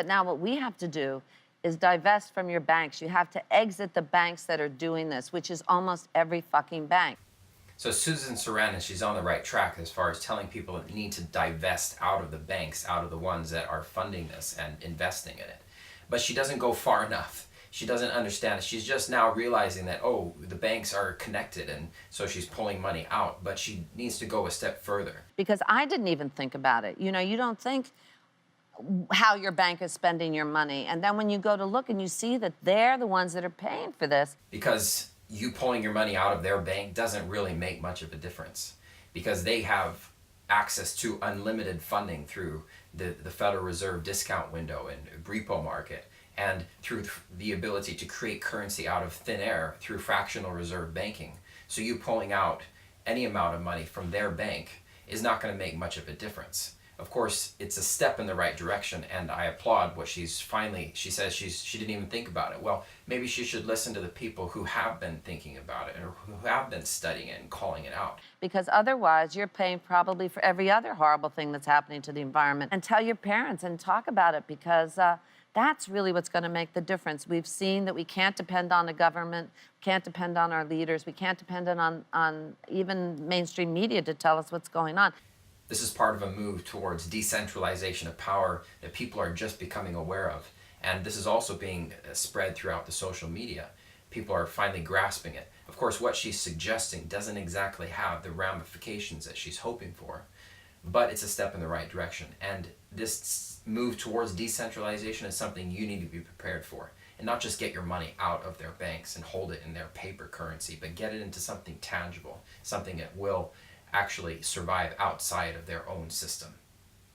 But now what we have to do is divest from your banks. You have to exit the banks that are doing this, which is almost every fucking bank. So Susan Sarandon, she's on the right track as far as telling people that they need to divest out of the banks, out of the ones that are funding this and investing in it. But she doesn't go far enough. She doesn't understand it. She's just now realizing that, oh, the banks are connected, and so she's pulling money out. But she needs to go a step further. Because I didn't even think about it. You know, you don't think how your bank is spending your money. And then when you go to look and you see that they're the ones that are paying for this. Because you pulling your money out of their bank doesn't really make much of a difference, because they have access to unlimited funding through the Federal Reserve discount window and repo market, and through the ability to create currency out of thin air through fractional reserve banking. So you pulling out any amount of money from their bank is not going to make much of a difference. Of course, it's a step in the right direction, and I applaud what she says she didn't even think about it. Well, maybe she should listen to the people who have been thinking about it, or who have been studying it and calling it out. Because otherwise, you're paying probably for every other horrible thing that's happening to the environment. And tell your parents and talk about it, because that's really what's going to make the difference. We've seen that we can't depend on the government, can't depend on our leaders, we can't depend on even mainstream media to tell us what's going on. This is part of a move towards decentralization of power that people are just becoming aware of. And this is also being spread throughout the social media. People are finally grasping it. Of course, what she's suggesting doesn't exactly have the ramifications that she's hoping for, but it's a step in the right direction. And this move towards decentralization is something you need to be prepared for. And not just get your money out of their banks and hold it in their paper currency, but get it into something tangible, something that will actually survive outside of their own system.